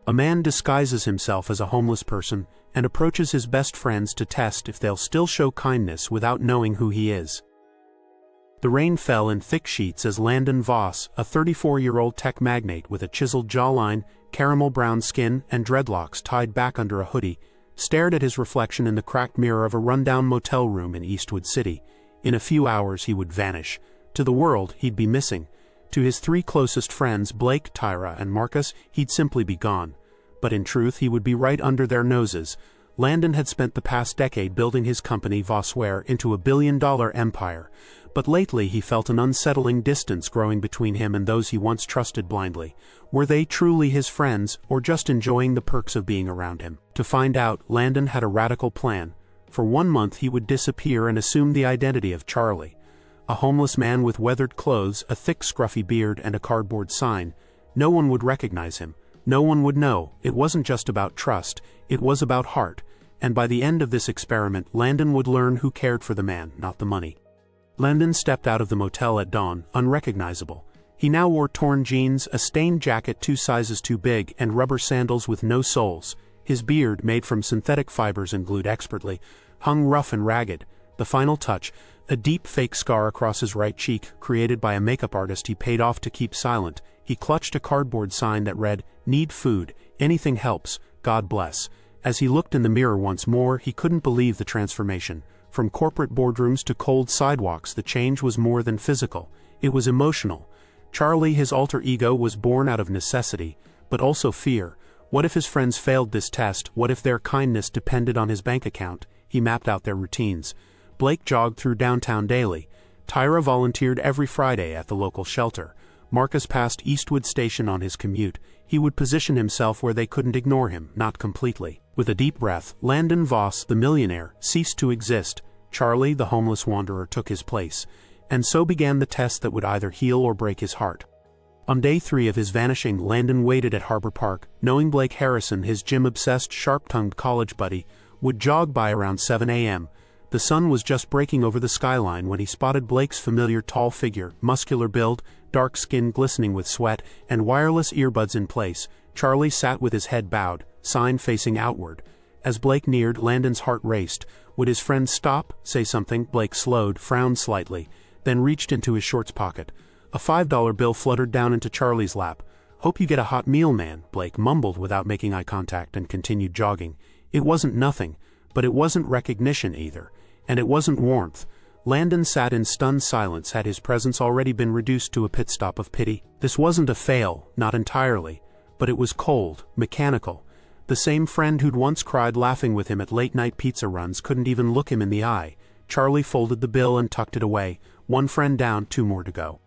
A man disguises himself as a homeless person and approaches his best friends to test if they'll still show kindness without knowing who he is. The rain fell in thick sheets as Landon Voss, a 34-year-old tech magnate with a chiseled jawline, caramel-brown skin, and dreadlocks tied back under a hoodie, stared at his reflection in the cracked mirror of a rundown motel room in Eastwood City. In a few hours he would vanish. To the world, he'd be missing. To his three closest friends, Blake, Tyra, and Marcus, he'd simply be gone. But in truth, he would be right under their noses. Landon had spent the past decade building his company, Vossware, into a billion-dollar empire. But lately he felt an unsettling distance growing between him and those he once trusted blindly. Were they truly his friends, or just enjoying the perks of being around him? To find out, Landon had a radical plan. For 1 month he would disappear and assume the identity of Charlie. A homeless man with weathered clothes, a thick scruffy beard, and a cardboard sign. No one would recognize him. No one would know. It wasn't just about trust, it was about heart. And by the end of this experiment, Landon would learn who cared for the man, not the money. Landon stepped out of the motel at dawn, unrecognizable. He now wore torn jeans, a stained jacket 2 sizes too big, and rubber sandals with no soles. His beard, made from synthetic fibers and glued expertly, hung rough and ragged. The final touch, a deep fake scar across his right cheek, created by a makeup artist he paid off to keep silent. He clutched a cardboard sign that read, "Need food, anything helps, God bless." As he looked in the mirror once more, he couldn't believe the transformation. From corporate boardrooms to cold sidewalks, the change was more than physical. It was emotional. Charlie, his alter ego, was born out of necessity, but also fear. What if his friends failed this test? What if their kindness depended on his bank account? He mapped out their routines. Blake jogged through downtown daily. Tyra volunteered every Friday at the local shelter. Marcus passed Eastwood Station on his commute. He would position himself where they couldn't ignore him, not completely. With a deep breath, Landon Voss, the millionaire, ceased to exist. Charlie, the homeless wanderer, took his place. And so began the test that would either heal or break his heart. On day 3 of his vanishing, Landon waited at Harbor Park, knowing Blake Harrison, his gym-obsessed, sharp-tongued college buddy, would jog by around 7 a.m. The sun was just breaking over the skyline when he spotted Blake's familiar tall figure, muscular build, dark skin glistening with sweat, and wireless earbuds in place. Charlie sat with his head bowed, sign facing outward. As Blake neared, Landon's heart raced. Would his friend stop, say something? Blake slowed, frowned slightly, then reached into his shorts pocket. A $5 bill fluttered down into Charlie's lap. "Hope you get a hot meal, man," Blake mumbled without making eye contact and continued jogging. It wasn't nothing, but it wasn't recognition either. And it wasn't warmth. Landon sat in stunned silence. Had his presence already been reduced to a pit stop of pity? This wasn't a fail, not entirely, but it was cold, mechanical. The same friend who'd once cried laughing with him at late-night pizza runs couldn't even look him in the eye. Charlie folded the bill and tucked it away. 1 friend down, 2 more to go.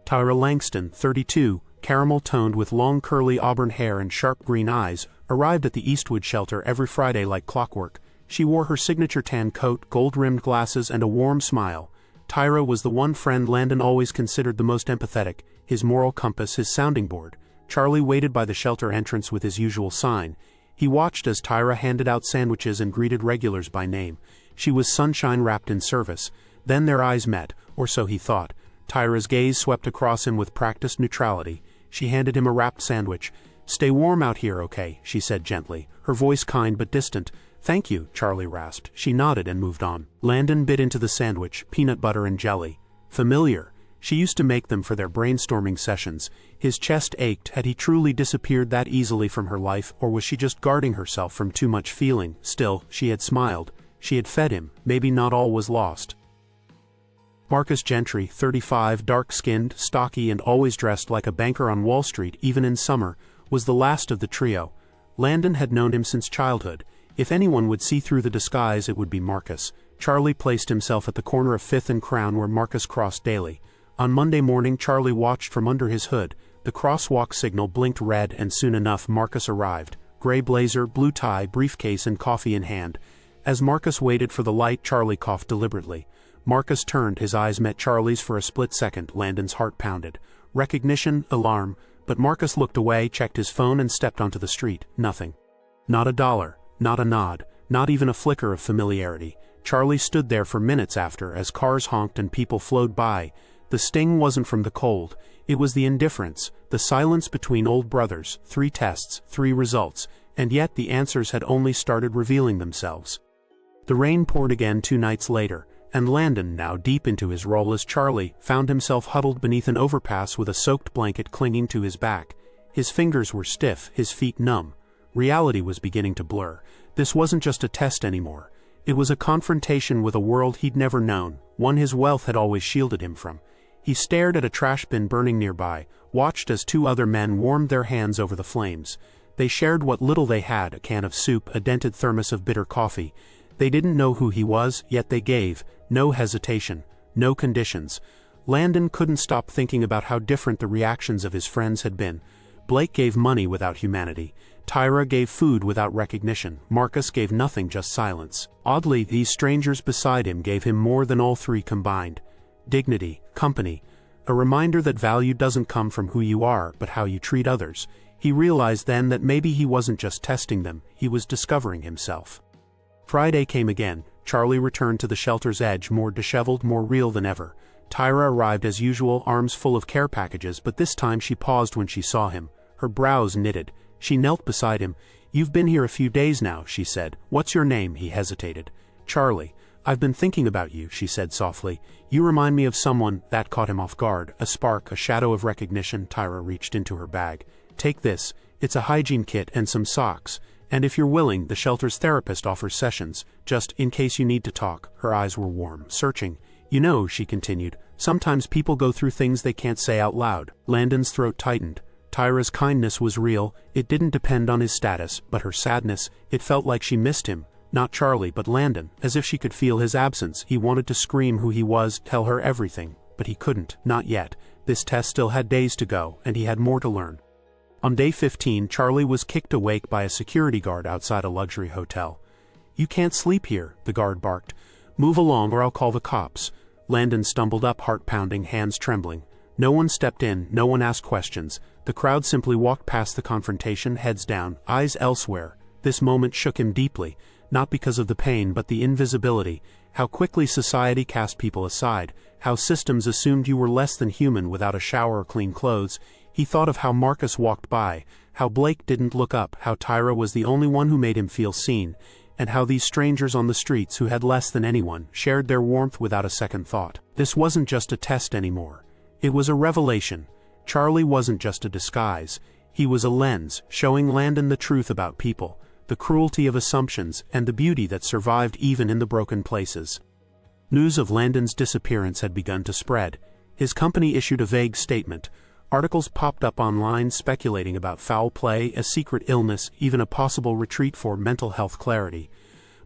Tyra Langston, 32, caramel-toned with long curly auburn hair and sharp green eyes, arrived at the Eastwood shelter every Friday like clockwork. She wore her signature tan coat, gold-rimmed glasses, and a warm smile. Tyra was the one friend Landon always considered the most empathetic, his moral compass, his sounding board. Charlie waited by the shelter entrance with his usual sign. He watched as Tyra handed out sandwiches and greeted regulars by name. She was sunshine wrapped in service. Then their eyes met, or so he thought. Tyra's gaze swept across him with practiced neutrality. She handed him a wrapped sandwich. "Stay warm out here, okay?" she said gently, her voice kind but distant. "Thank you," Charlie rasped. She nodded and moved on. Landon bit into the sandwich, peanut butter and jelly. Familiar. She used to make them for their brainstorming sessions. His chest ached. Had he truly disappeared that easily from her life, or was she just guarding herself from too much feeling? Still, she had smiled. She had fed him. Maybe not all was lost. Marcus Gentry, 35, dark-skinned, stocky, and always dressed like a banker on Wall Street, even in summer, was the last of the trio. Landon had known him since childhood. If anyone would see through the disguise, it would be Marcus. Charlie placed himself at the corner of 5th and Crown where Marcus crossed daily. On Monday morning, Charlie watched from under his hood. The crosswalk signal blinked red, and soon enough Marcus arrived. Gray blazer, blue tie, briefcase, and coffee in hand. As Marcus waited for the light, Charlie coughed deliberately. Marcus turned, his eyes met Charlie's for a split second. Landon's heart pounded. Recognition, alarm, but Marcus looked away, checked his phone, and stepped onto the street. Nothing. Not a dollar, not a nod, not even a flicker of familiarity. Charlie stood there for minutes after, as cars honked and people flowed by. The sting wasn't from the cold. It was the indifference, the silence between old brothers, 3 tests, 3 results, and yet the answers had only started revealing themselves. The rain poured again 2 nights later, and Landon, now deep into his role as Charlie, found himself huddled beneath an overpass with a soaked blanket clinging to his back. His fingers were stiff, his feet numb. Reality was beginning to blur. This wasn't just a test anymore. It was a confrontation with a world he'd never known, one his wealth had always shielded him from. He stared at a trash bin burning nearby, watched as 2 other men warmed their hands over the flames. They shared what little they had, a can of soup, a dented thermos of bitter coffee. They didn't know who he was, yet they gave. No hesitation, no conditions. Landon couldn't stop thinking about how different the reactions of his friends had been. Blake gave money without humanity. Tyra gave food without recognition. Marcus gave nothing, just silence. Oddly, these strangers beside him gave him more than all 3 combined. Dignity, company, a reminder that value doesn't come from who you are, but how you treat others. He realized then that maybe he wasn't just testing them, he was discovering himself. Friday came again. Charlie returned to the shelter's edge, more disheveled, more real than ever. Tyra arrived as usual, arms full of care packages, but this time she paused when she saw him. Her brows knitted. She knelt beside him. "You've been here a few days now," she said. "What's your name?" He hesitated. "Charlie. I've been thinking about you," she said softly. "You remind me of someone." That caught him off guard. A spark, a shadow of recognition. Tyra reached into her bag. "Take this. It's a hygiene kit and some socks. And if you're willing, the shelter's therapist offers sessions, just in case you need to talk." Her eyes were warm, searching. "You know," she continued, "sometimes people go through things they can't say out loud." Landon's throat tightened. Tyra's kindness was real. It didn't depend on his status, but her sadness, it felt like she missed him. Not Charlie, but Landon, as if she could feel his absence. He wanted to scream who he was, tell her everything, but he couldn't, not yet. This test still had days to go, and he had more to learn. On day 15, Charlie was kicked awake by a security guard outside a luxury hotel. "You can't sleep here," the guard barked. "Move along or I'll call the cops." Landon stumbled up, heart pounding, hands trembling. No one stepped in, no one asked questions. The crowd simply walked past the confrontation, heads down, eyes elsewhere. This moment shook him deeply, not because of the pain but the invisibility, how quickly society cast people aside, how systems assumed you were less than human without a shower or clean clothes. He thought of how Marcus walked by, how Blake didn't look up, how Tyra was the only one who made him feel seen, and how these strangers on the streets who had less than anyone shared their warmth without a second thought. This wasn't just a test anymore. It was a revelation. Charlie wasn't just a disguise. He was a lens, showing Landon the truth about people, the cruelty of assumptions, and the beauty that survived even in the broken places. News of Landon's disappearance had begun to spread. His company issued a vague statement. Articles popped up online speculating about foul play, a secret illness, even a possible retreat for mental health clarity.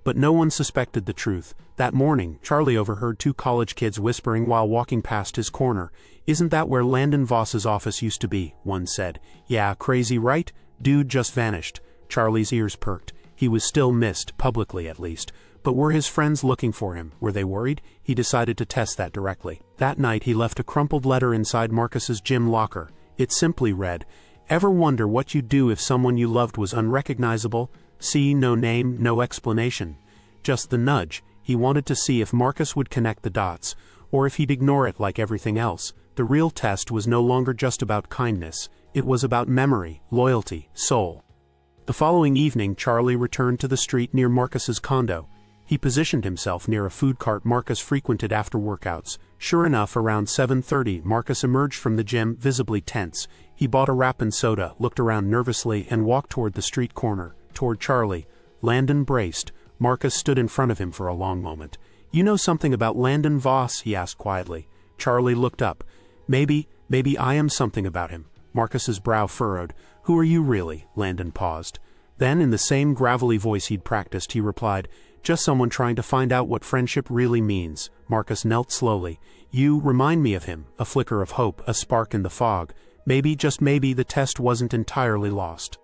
But no one suspected the truth. That morning, Charlie overheard 2 college kids whispering while walking past his corner. "Isn't that where Landon Voss's office used to be?" one said. "Yeah, crazy, right? Dude just vanished." Charlie's ears perked. He was still missed, publicly at least. But were his friends looking for him? Were they worried? He decided to test that directly. That night he left a crumpled letter inside Marcus's gym locker. It simply read, "Ever wonder what you'd do if someone you loved was unrecognizable? See, no name, no explanation. Just the nudge." He wanted to see if Marcus would connect the dots, or if he'd ignore it like everything else. The real test was no longer just about kindness. It was about memory, loyalty, soul. The following evening, Charlie returned to the street near Marcus's condo. He positioned himself near a food cart Marcus frequented after workouts. Sure enough, around 7:30, Marcus emerged from the gym, visibly tense. He bought a wrap and soda, looked around nervously, and walked toward the street corner, toward Charlie. Landon braced. Marcus stood in front of him for a long moment. "You know something about Landon Voss?" he asked quietly. Charlie looked up. Maybe I am something about him." Marcus's brow furrowed. "Who are you really?" Landon paused. Then, in the same gravelly voice he'd practiced, he replied, "Just someone trying to find out what friendship really means." Marcus knelt slowly. "You remind me of him." A flicker of hope, a spark in the fog. Maybe, just maybe, the test wasn't entirely lost.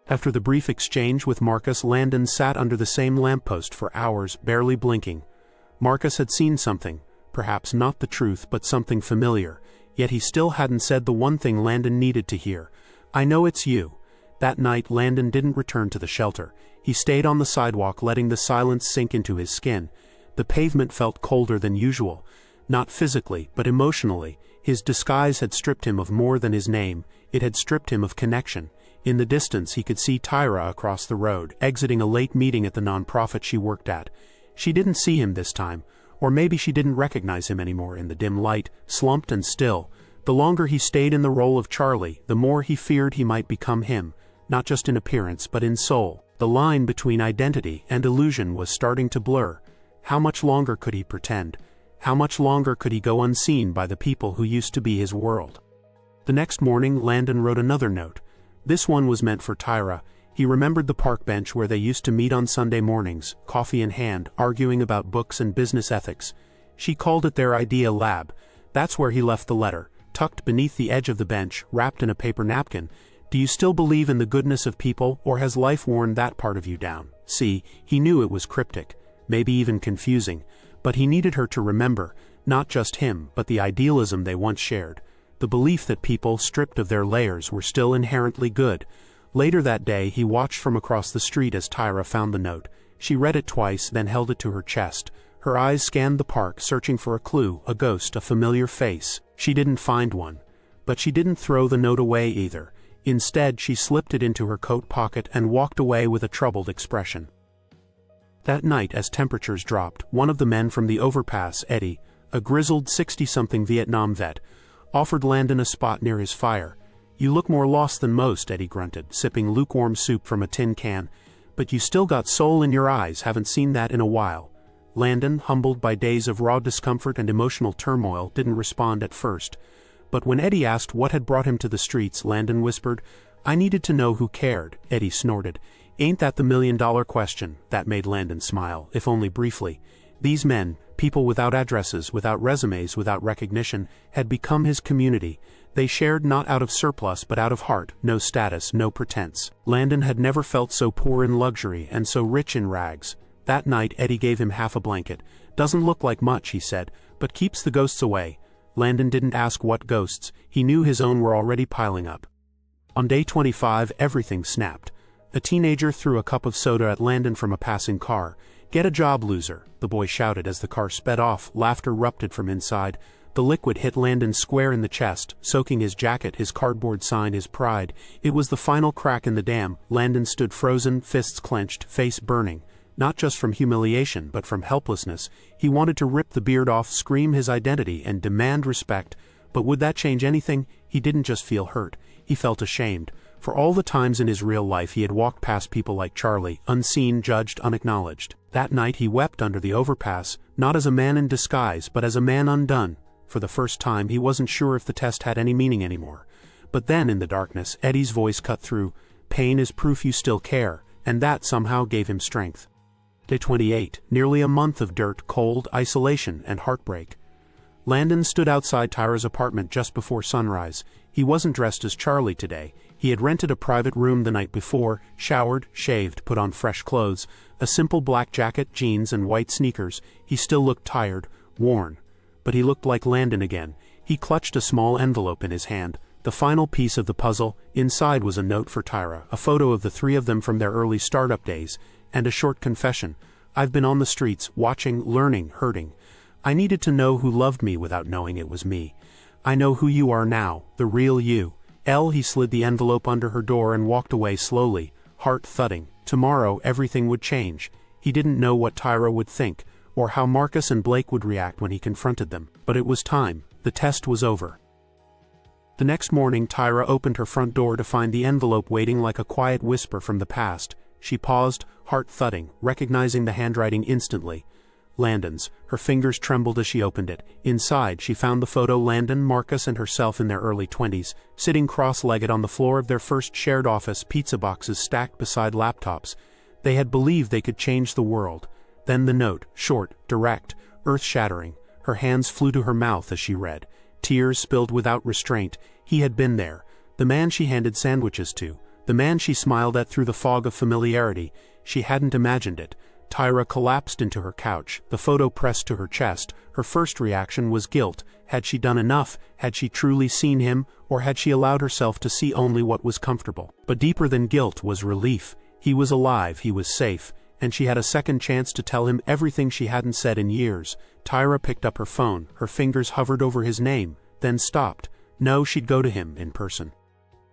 After the brief exchange with Marcus, Landon sat under the same lamppost for hours, barely blinking. Marcus had seen something, perhaps not the truth, but something familiar, yet he still hadn't said the one thing Landon needed to hear. "I know it's you." That night, Landon didn't return to the shelter. He stayed on the sidewalk, letting the silence sink into his skin. The pavement felt colder than usual, not physically, but emotionally. His disguise had stripped him of more than his name, it had stripped him of connection. In the distance he could see Tyra across the road, exiting a late meeting at the nonprofit she worked at. She didn't see him this time, or maybe she didn't recognize him anymore in the dim light, slumped and still. The longer he stayed in the role of Charlie, the more he feared he might become him, not just in appearance but in soul. The line between identity and illusion was starting to blur. How much longer could he pretend? How much longer could he go unseen by the people who used to be his world? The next morning, Landon wrote another note. This one was meant for Tyra. He remembered the park bench where they used to meet on Sunday mornings, coffee in hand, arguing about books and business ethics. She called it their idea lab. That's where he left the letter, tucked beneath the edge of the bench, wrapped in a paper napkin. Do you still believe in the goodness of people, or has life worn that part of you down? See, he knew it was cryptic, maybe even confusing, but he needed her to remember, not just him, but the idealism they once shared. The belief that people, stripped of their layers, were still inherently good. Later that day, he watched from across the street as Tyra found the note. She read it twice, then held it to her chest. Her eyes scanned the park, searching for a clue, a ghost, a familiar face. She didn't find one. But she didn't throw the note away either. Instead, she slipped it into her coat pocket and walked away with a troubled expression. That night, as temperatures dropped, one of the men from the overpass, Eddie, a grizzled 60-something Vietnam vet, offered Landon a spot near his fire. You look more lost than most, Eddie grunted, sipping lukewarm soup from a tin can. But you still got soul in your eyes, haven't seen that in a while. Landon, humbled by days of raw discomfort and emotional turmoil, didn't respond at first. But when Eddie asked what had brought him to the streets, Landon whispered, I needed to know who cared. Eddie snorted. Ain't that the million-dollar question? That made Landon smile, if only briefly. These men, people without addresses, without resumes, without recognition, had become his community. They shared not out of surplus but out of heart, no status, no pretense. Landon had never felt so poor in luxury and so rich in rags. That night Eddie gave him half a blanket. Doesn't look like much, he said, but keeps the ghosts away. Landon didn't ask what ghosts, he knew his own were already piling up. On day 25, everything snapped. A teenager threw a cup of soda at Landon from a passing car. Get a job, loser, the boy shouted as the car sped off. Laughter erupted from inside. The liquid hit Landon square in the chest, soaking his jacket, his cardboard sign, his pride. It was the final crack in the dam. Landon stood frozen, fists clenched, face burning. Not just from humiliation, but from helplessness. He wanted to rip the beard off, scream his identity, and demand respect. But would that change anything? He didn't just feel hurt. He felt ashamed. For all the times in his real life he had walked past people like Charlie, unseen, judged, unacknowledged. That night he wept under the overpass, not as a man in disguise, but as a man undone. For the first time he wasn't sure if the test had any meaning anymore. But then in the darkness, Eddie's voice cut through. Pain is proof you still care, and that somehow gave him strength. Day 28, nearly a month of dirt, cold, isolation, and heartbreak. Landon stood outside Tyra's apartment just before sunrise. He wasn't dressed as Charlie today. He had rented a private room the night before, showered, shaved, put on fresh clothes, a simple black jacket, jeans, and white sneakers. He still looked tired, worn. But he looked like Landon again. He clutched a small envelope in his hand, the final piece of the puzzle. Inside was a note for Tyra, a photo of the three of them from their early startup days, and a short confession. I've been on the streets, watching, learning, hurting. I needed to know who loved me without knowing it was me. I know who you are now, the real you. He slid the envelope under her door and walked away slowly, heart thudding. Tomorrow everything would change. He didn't know what Tyra would think, or how Marcus and Blake would react when he confronted them. But it was time. The test was over. The next morning Tyra opened her front door to find the envelope waiting like a quiet whisper from the past. She paused, heart thudding, recognizing the handwriting instantly. Landon's. Her fingers trembled as she opened it. Inside, she found the photo Landon, Marcus, and herself in their early 20s, sitting cross-legged on the floor of their first shared office, pizza boxes stacked beside laptops. They had believed they could change the world. Then the note, short, direct, earth-shattering. Her hands flew to her mouth as she read. Tears spilled without restraint. He had been there. The man she handed sandwiches to. The man she smiled at through the fog of familiarity. She hadn't imagined it. Tyra collapsed into her couch, the photo pressed to her chest. Her first reaction was guilt. Had she done enough? Had she truly seen him? Or had she allowed herself to see only what was comfortable? But deeper than guilt was relief. He was alive, he was safe, and she had a second chance to tell him everything she hadn't said in years. Tyra picked up her phone. Her fingers hovered over his name. then stopped. No, she'd go to him in person.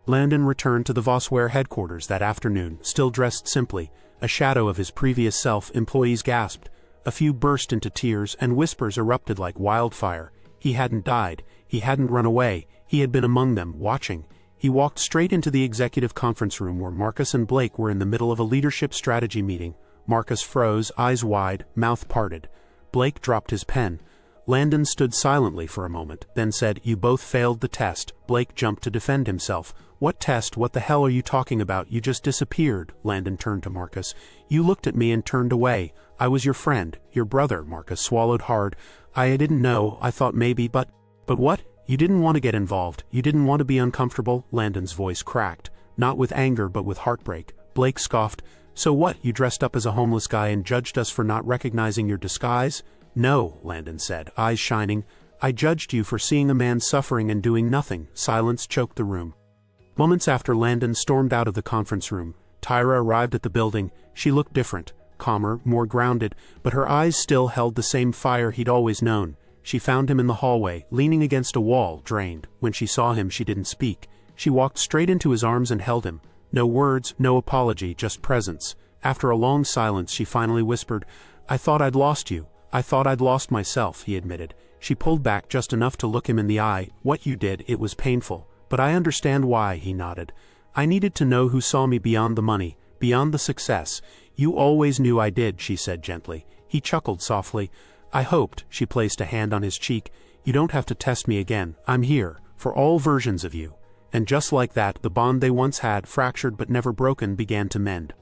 Landon returned to the Vossware headquarters that afternoon, still dressed simply, a shadow of his previous self. Employees gasped. A few burst into tears, and whispers erupted like wildfire. He hadn't died. He hadn't run away. He had been among them, watching. He walked straight into the executive conference room where Marcus and Blake were in the middle of a leadership strategy meeting. Marcus froze, eyes wide, mouth parted. Blake dropped his pen. Landon stood silently for a moment, then said, "You both failed the test." Blake jumped to defend himself. "What test? What the hell are you talking about? You just disappeared." Landon turned to Marcus. "You looked at me and turned away. I was your friend, your brother." Marcus swallowed hard. "I didn't know. I thought maybe, but what? You didn't want to get involved. You didn't want to be uncomfortable." Landon's voice cracked, not with anger but with heartbreak. Blake scoffed. "So what? You dressed up as a homeless guy and judged us for not recognizing your disguise?" "No," Landon said, eyes shining. "I judged you for seeing a man suffering and doing nothing." Silence choked the room. Moments after Landon stormed out of the conference room, Tyra arrived at the building. She looked different, calmer, more grounded, but her eyes still held the same fire he'd always known. She found him in the hallway, leaning against a wall, drained. When she saw him, she didn't speak. She walked straight into his arms and held him. No words, no apology, just presence. After a long silence, she finally whispered, "I thought I'd lost you. I thought I'd lost myself," he admitted. She pulled back just enough to look him in the eye. "What you did, it was painful. But I understand why," he nodded. "I needed to know who saw me beyond the money, beyond the success." "You always knew I did," she said gently. He chuckled softly. "I hoped," she placed a hand on his cheek. "You don't have to test me again. I'm here, for all versions of you." And just like that, the bond they once had, fractured but never broken, began to mend.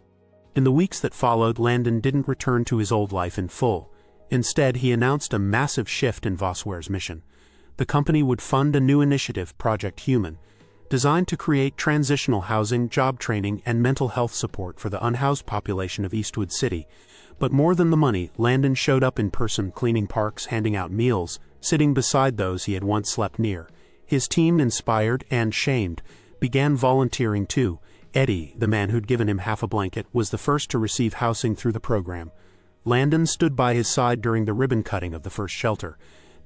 In the weeks that followed, Landon didn't return to his old life in full. Instead, he announced a massive shift in Vossware's mission. The company would fund a new initiative, Project Human, designed to create transitional housing, job training, and mental health support for the unhoused population of Eastwood City. But more than the money, Landon showed up in person, cleaning parks, handing out meals, sitting beside those he had once slept near. His team, inspired and shamed, began volunteering too. Eddie, the man who'd given him half a blanket, was the first to receive housing through the program. Landon stood by his side during the ribbon cutting of the first shelter.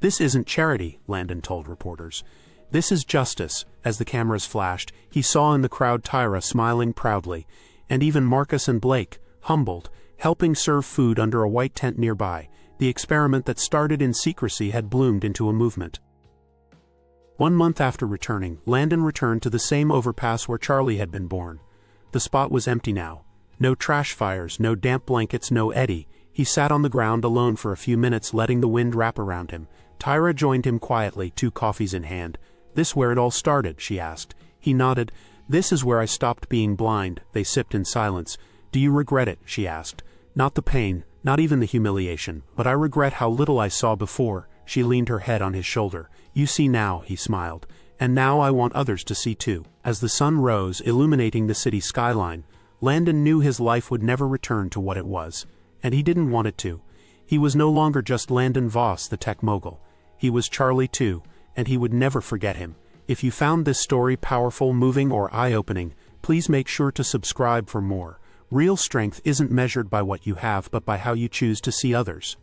"This isn't charity," Landon told reporters. "This is justice." As the cameras flashed, he saw in the crowd Tyra smiling proudly, and even Marcus and Blake, humbled, helping serve food under a white tent nearby. The experiment that started in secrecy had bloomed into a movement. 1 month after returning, Landon returned to the same overpass where Charlie had been born. The spot was empty now. No trash fires, no damp blankets, no Eddie. He sat on the ground alone for a few minutes, letting the wind wrap around him. Tyra joined him quietly, 2 coffees in hand. "This where it all started?" she asked. He nodded. "This is where I stopped being blind." They sipped in silence. "Do you regret it?" she asked. "Not the pain, not even the humiliation, but I regret how little I saw before." She leaned her head on his shoulder. "You see now," he smiled. "And now I want others to see too." As the sun rose, illuminating the city skyline, Landon knew his life would never return to what it was. And he didn't want it to. He was no longer just Landon Voss, the tech mogul. He was Charlie too, and he would never forget him. If you found this story powerful, moving, or eye-opening, please make sure to subscribe for more. Real strength isn't measured by what you have, but by how you choose to see others.